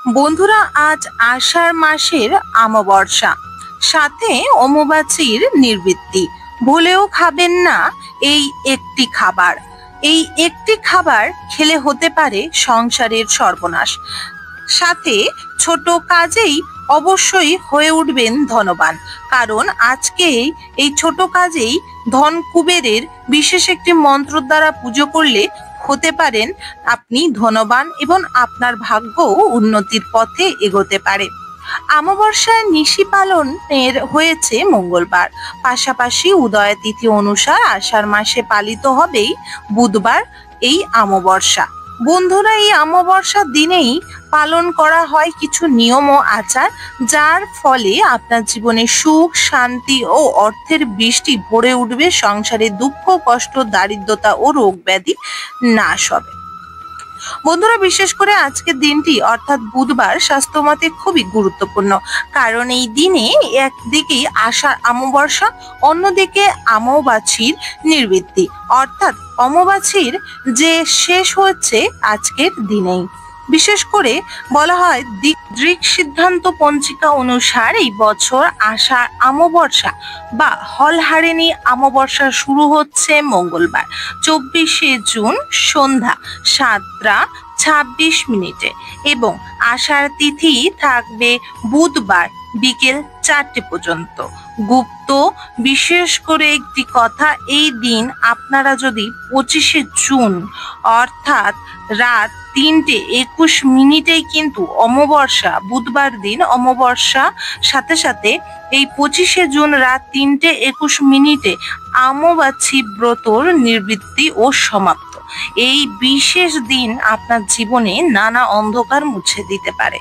বন্ধুরা, আজ আষাঢ় মাসের অমাবস্যা, সাথে অম্বুবাচীর নিবৃত্তি। ভুলেও খাবেন না এই একটি খাবার। এই একটি খাবার খেলে হতে পারে সংসারের সর্বনাশ, সাথে ছোট কাজেই অবশ্যই হয়ে উঠবেন ধনবান। কারণ আজকে এই ছোট কাজেই ধন কুবেরের বিশেষ একটি মন্ত্র দ্বারা পুজো করলে হতে পারেন আপনি ধনবান এবং আপনার ভাগ্য উন্নতির পথে এগোতে পারে। অমাবস্যার নিশি পালনের হয়েছে মঙ্গলবার, পাশাপাশি উদয় তিথি অনুসার আষাঢ় মাসে পালিত হবেই বুধবার এই অমাবস্যা। বন্ধুরা, এই অমাবস্যার দিনেই পালন করা হয় কিছু নিয়ম ও আচার, যার ফলে আপনার জীবনে সুখ, শান্তি ও অর্থের বৃষ্টি ভরে উঠবে। সংসারে দুঃখ, কষ্ট, দারিদ্রতা ও রোগ ব্যাধি নাশ হবে। বন্ধুরা, বিশেষ করে আজকের দিনটি অর্থাৎ বুধবার স্বাস্থ্যমতে খুবই গুরুত্বপূর্ণ। কারণ এই দিনে একদিকে আষাঢ় অমাবস্যা, অন্যদিকে অমাবস্যার নিবৃত্তি, অর্থাৎ অমাবস্যার যে শেষ হচ্ছে আজকের দিনেই। বিশেষ করে বলা হয় দৃক সিদ্ধান্ত পঞ্জিকা অনুসার এই বছর আষাঢ় অমাবস্যা বা হলহারিণী অমাবস্যা শুরু হচ্ছে মঙ্গলবার 24শে জুন সন্ধ্যা 7টা 26 মিনিটে এবং আষাঢ় তিথি থাকবে বুধবার বিকেল 4টে পর্যন্ত। গুপ্ত বিশেষ করে একটি কথা, এই দিন আপনারা যদি 25শে জুন অর্থাৎ রাত 3টে 21 মিনিটেই কিন্তু অমাবস্যা, বুধবার দিন অমাবস্যা, সাথে সাথে এই 25শে জুন রাত 3টে 21 মিনিটে অমাবস্যা ব্রতর নিবৃত্তি ও সমাপ্ত। এই বিশেষ দিন আপনার জীবনে নানা অন্ধকার মুছে দিতে পারে।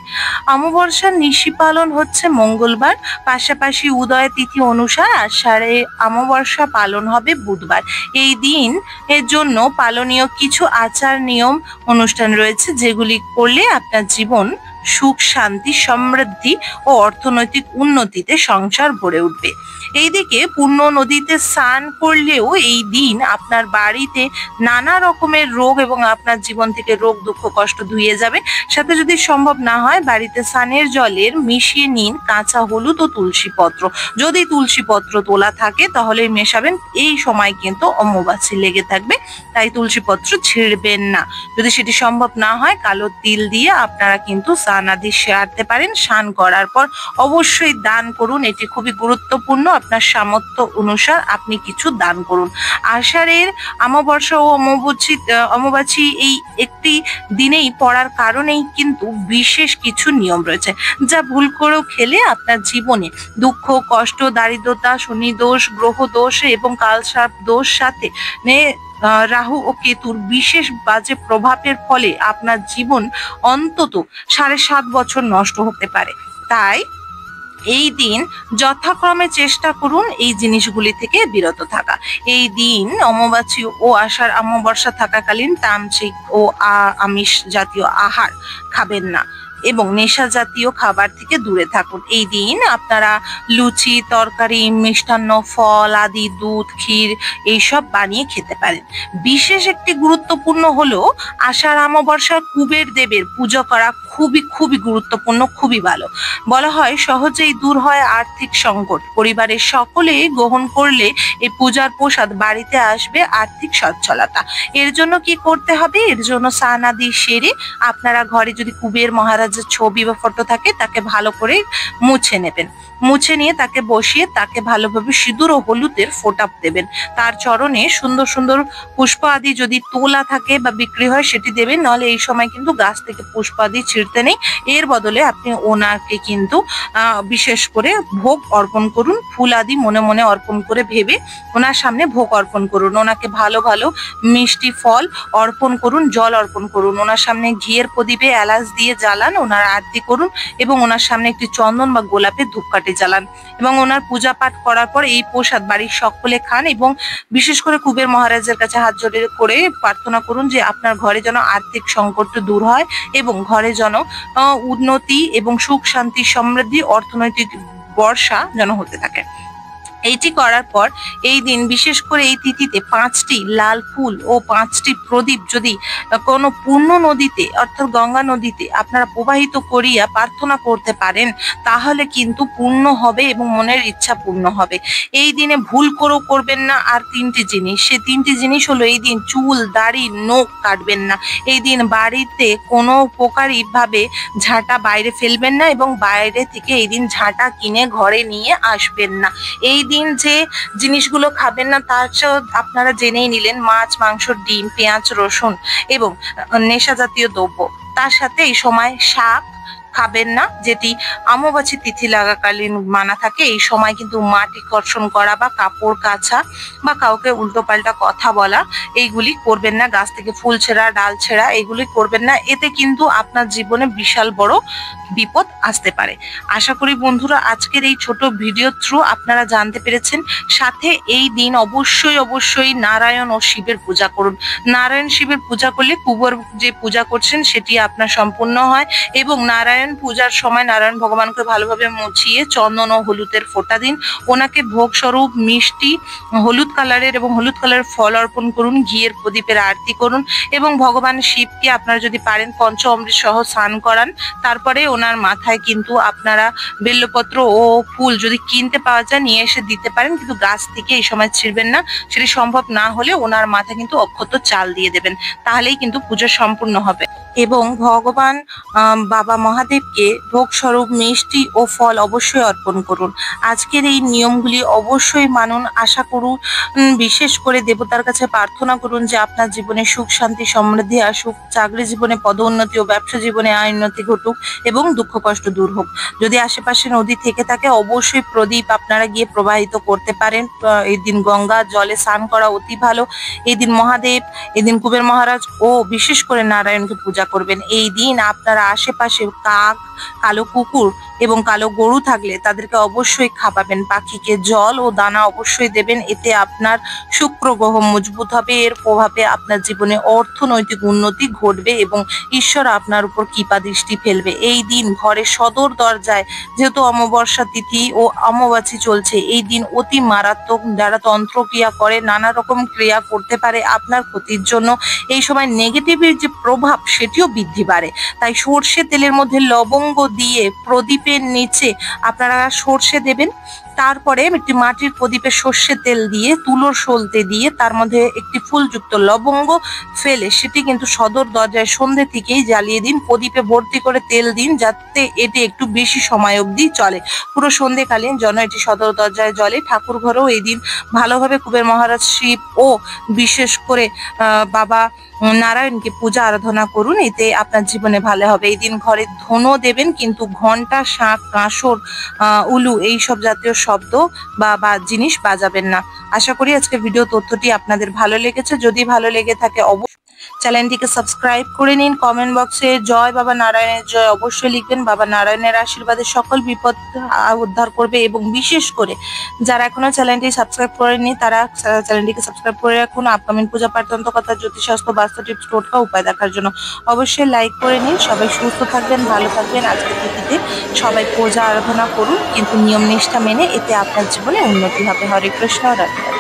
অমাবস্যার নিশি পালন হচ্ছে মঙ্গলবার, পাশাপাশি উদয় তিথি অনুসার আষাঢ়ে অমাবস্যা পালন হবে বুধবার। এই দিন এর জন্য পালনীয় কিছু আচার, নিয়ম, অনুষ্ঠান রয়েছে, যেগুলি করলে আপনার জীবন সুখ, শান্তি, সমৃদ্ধি ও অর্থনৈতিক উন্নতিতে সংসার ভরে উঠবে। এইদিকে পূর্ণ নদীতে স্নান করলেও এই দিন আপনার বাড়িতে নানা রকমের রোগ এবং আপনার জীবন থেকে রোগ, দুঃখ, কষ্ট ধুয়ে যাবে। সাথে যদি সম্ভব না হয়, বাড়িতে স্নানের জলের মিশিয়ে নিন কাঁচা হলুদ ও তুলসী পত্র। যদি তুলসী পত্র তোলা থাকে তাহলে মেশাবেন। এই সময় কিন্তু অমাবস্যা লেগে থাকবে, তাই তুলসী পত্র ছিঁড়বেন না। যদি সেটি সম্ভব না হয়, কালো তিল দিয়ে আপনারা কিন্তু স্নান আদি সারতে পারেন। স্নান করার পর অবশ্যই দান করুন, এটি খুবই গুরুত্বপূর্ণ। আপনার সামর্থ্য অনুসার আপনি কিছু দান করুন। আষাঢ়ের অমাবস্যা ও অমাবস্যা এই একটি দিনেই পড়ার কারণেই কিন্তু বিশেষ কিছু নিয়ম রয়েছে, যা ভুল করেও খেলে আপনার জীবনে দুঃখ, কষ্ট, দারিদ্রতা, শনি দোষ, গ্রহ দোষ এবং কালসার্প দোষ, সাথে রাহু ও কেতুর বিশেষ বাজে প্রভাবের ফলে আপনার জীবন অন্তত 7.5 বছর নষ্ট হতে পারে। তাই এই দিন যথাক্রমে চেষ্টা করুন এই জিনিসগুলি থেকে বিরত থাকা। এই দিন অমাবস্যা ও আষাঢ় অমাবস্যা থাকাকালীন তামসিক ও আমিষ জাতীয় আহার খাবেন না এবং নেশা জাতীয় খাবার থেকে দূরে থাকুন। এই দিন আপনারা লুচি, তরকারি, মিষ্টান্ন, ফল আদি, দুধ, ক্ষীর এইসব বানিয়ে খেতে পারেন। বিশেষ একটি গুরুত্বপূর্ণ হলো আষাঢ় অমাবস্যার কুবের দেবের পুজো করা খুবই খুবই গুরুত্বপূর্ণ, খুবই ভালো। বলা হয় সহজেই দূর হয় আর্থিক সংকট। পরিবারের সকলে গ্রহণ করলে এই পূজার প্রসাদ বাড়িতে আসবে আর্থিক সচ্ছলতা। এর জন্য কি করতে হবে? এর জন্য স্নান আদি সেরে আপনারা ঘরে যদি কুবের মহারাজের ছবি বা ফটো থাকে, তাকে ভালো করে মুছে নেবেন। মুছে নিয়ে তাকে বসিয়ে তাকে ভালোভাবে সিঁদুর ও হলুদের ফোঁটা দেবেন। তার চরণে সুন্দর সুন্দর পুষ্প আদি যদি তোলা থাকে বা বিক্রি হয় সেটি দেবেন। নাহলে এই সময় কিন্তু গাছ থেকে পুষ্প আদি ছিঁড়তে নেই। এর বদলে আপনি ওনাকে কিন্তু বিশেষ করে ভোগ অর্পণ করুন। ফুল আদি মনে মনে অর্পণ করে ভেবে ওনার সামনে ভোগ অর্পণ করুন। ওনাকে ভালো ভালো মিষ্টি ফল অর্পণ করুন, জল অর্পণ করুন। ওনার সামনে ঘিয়ের প্রদীপে এলাচ দিয়ে জ্বালান, ওনার আরতি করুন এবং ওনার সামনে একটি চন্দন বা গোলাপের ধূপকাঠি জ্বালান এবং ওনার পূজা পাঠ করার পর এই প্রসাদ বাড়ির সকলে খান এবং বিশেষ করে কুবের মহারাজের কাছে হাত জোড় করে প্রার্থনা করুন যে আপনার ঘরে যেন আর্থিক সংকট দূর হয় এবং ঘরে যেন উন্নতি এবং সুখ, শান্তি, সমৃদ্ধি, অর্থনৈতিক বর্ষা যেন হতে থাকে। এইটি করার পর এই দিন বিশেষ করে এই তিথিতে 5টি লাল ফুল ও 5টি প্রদীপ যদি কোনো পূর্ণ নদীতে অর্থাৎ গঙ্গা নদীতে আপনারা প্রবাহিত করিয়া প্রার্থনা করতে পারেন, তাহলে কিন্তু পূর্ণ হবে এবং মনের ইচ্ছা পূর্ণ হবে। এই দিনে ভুল করেও করবেন না আর 3টি জিনিস, সে 3টি জিনিস হলো এই দিন চুল দাড়ি নখ কাটবেন না, এই দিন বাড়িতে কোনো প্রকারই ভাবে ঝাঁটা বাইরে ফেলবেন না এবং বাইরে থেকে এই দিন ঝাঁটা কিনে ঘরে নিয়ে আসবেন না। এই দিন যে জিনিসগুলো খাবেন না তার আপনারা জেনেই নিলেন, মাছ মাংস ডিম পেঁয়াজ রসুন এবং নেশা জাতীয় দ্রব্য। তার সাথে এই সময় শাক খাবেন না, যেটি অমাবাসী তিথি লাগাকালীন মানা থাকে। এই সময় কিন্তু মাটি কর্ষণ করা বা কাপড় কাচা বা কাউকে উল্টোপাল্টা কথা বলা এইগুলি করবেন না, গাছ থেকে ফুল ছেঁড়া ডাল ছেঁড়া এগুলি করবেন না, এতে কিন্তু আপনার জীবনে বিশাল বড় বিপদ আসতে পারে। আশা করি বন্ধুরা আজকের এই ছোট ভিডিও থ্রু আপনারা জানতে পেরেছেন। সাথে এই দিন অবশ্যই নারায়ণ ও শিবের পূজা করুন। নারায়ণ শিবের পূজা করলে কুবর যে পূজা করছেন সেটি আপনার সম্পূর্ণ হয় এবং নারায়ণ পূজার সময় নারায়ণ ভগবানকে ভালোভাবে মুছিয়ে চন্দন ও হলুদের ফোঁটা দিন, ওনাকে ভোগ স্বরূপ মিষ্টি হলুদ কালারের এবং হলুদ কালারের ফল অর্পণ করুন, ঘিয়ের প্রদীপের আরতি করুন এবং ভগবান শিবকে আপনারা যদি পারেন পঞ্চ অমৃত সহ স্নান করান। তারপরে ওনার মাথায় কিন্তু আপনারা বেলপত্র ও ফুল যদি কিনতে পাওয়া যায় নিয়ে এসে দিতে পারেন, কিন্তু গাছ থেকে এই সময় ছিঁড়বেন না। সেটি সম্ভব না হলে ওনার মাথায় কিন্তু অক্ষত চাল দিয়ে দেবেন, তাহলেই কিন্তু পুজো সম্পূর্ণ হবে। এবং ভগবান বাবা মহাদেবকে ভোগ স্বরূপ মিষ্টি ও ফল অবশ্যই অর্পণ করুন। আজকের এই নিয়মগুলি অবশ্যই মানুন। আশা করুন বিশেষ করে দেবতার কাছে প্রার্থনা করুন যে আপনার জীবনে সুখ শান্তি সমৃদ্ধি আসুক, চাকরি জীবনে পদোন্নতি ও ব্যবসা জীবনে আয় উন্নতি ঘটুক এবং দুঃখ কষ্ট দূর হোক। যদি আশেপাশে নদী থেকে থাকে অবশ্যই প্রদীপ আপনারা গিয়ে প্রবাহিত করতে পারেন। এই দিন গঙ্গা জলে স্নান করা অতি ভালো। এই দিন মহাদেব, এই দিন কুবের মহারাজ ও বিশেষ করে নারায়ণকে পূজা করবেন। এই দিন আপনারা আশেপাশে কাক, কালো কুকুর এবং কালো গরু থাকলে তাদেরকে অবশ্যই খাওয়াবেন। পাখিকে জল ও দানা অবশ্যই দেবেন, এতে আপনার শুক্র গ্রহ মজবুত হবে। এর প্রভাবে আপনার জীবনে অর্থনৈতিক উন্নতি ঘটবে এবং ঈশ্বর আপনার উপর কৃপা দৃষ্টি ফেলবে। এই দিন ঘরের সদর দরজায়, যেহেতু অমাবস্যা তিথি ও অমাবাসী চলছে, এই দিন অতি মারাত্মক, যারা তন্ত্রক্রিয়া করে নানা রকম ক্রিয়া করতে পারে আপনার ক্ষতির জন্য। এই সময় নেগেটিভের যে প্রভাব সেটিও বৃদ্ধি বাড়ে। তাই সর্ষে তেলের মধ্যে লবঙ্গ দিয়ে প্রদীপের নিচে আপনারা সর্ষে দেবেন, তারপরে একটি মাটির প্রদীপে সর্ষে তেল দিয়ে তুলোর সলতে দিয়ে তার মধ্যে একটি ফুলযুক্ত লবঙ্গ ফেলে সেটি কিন্তু সদর দরজায় সন্ধ্যে থেকেই জ্বালিয়ে দিন। প্রদীপে ভর্তি করে তেল দিন যাতে এটি একটু বেশি সময় অবধি চলে, পুরো সন্ধ্যেকালীন যেন এটি সদর দরজায় জ্বলে। ঠাকুর ঘরেও এই দিন ভালোভাবে কুবের মহারাজ শিব ও বিশেষ করে বাবা নারায়ণকে পূজা আরাধনা করুন, এতে আপনার জীবনে ভালো হবে। এই দিন ঘরে ধনও দেবেন, কিন্তু ঘন্টা, শাঁখ, কাঁসর, উলু এইসব জাতীয় শব্দ বা জিনিস বাজাবেন না। আশা করি আজকের ভিডিও তথ্যটি আপনাদের ভালো লেগেছে। যদি ভালো লেগে থাকে অবশ্যই চ্যানেলটিকে সাবস্ক্রাইব করে নিন। কমেন্ট বক্সে জয় বাবা নারায়ণের জয় অবশ্যই লিখবেন। বাবা নারায়ণের আশীর্বাদে সকল বিপদ উদ্ধার করবে। এবং বিশেষ করে যারা এখনো চ্যানেলটি সাবস্ক্রাইব করেননি তারা চ্যানেলটিকে সাবস্ক্রাইব করে রাখুন আপকামিং পূজা পাঠ, তন্ত্রকথা, জ্যোতিষশাস্ত্র, বাস্তু টিপস, টোটকা উপায় দেখার জন্য। অবশ্যই লাইক করে নিন। সবাই সুস্থ থাকবেন, ভালো থাকবেন। আজকের তিথিতে সবাই পূজা আরাধনা করুন, কিন্তু নিয়ম নিষ্ঠা মেনে, এতে আপনার জীবনে উন্নতি হবে। হরে কৃষ্ণ, রাধে রাধে।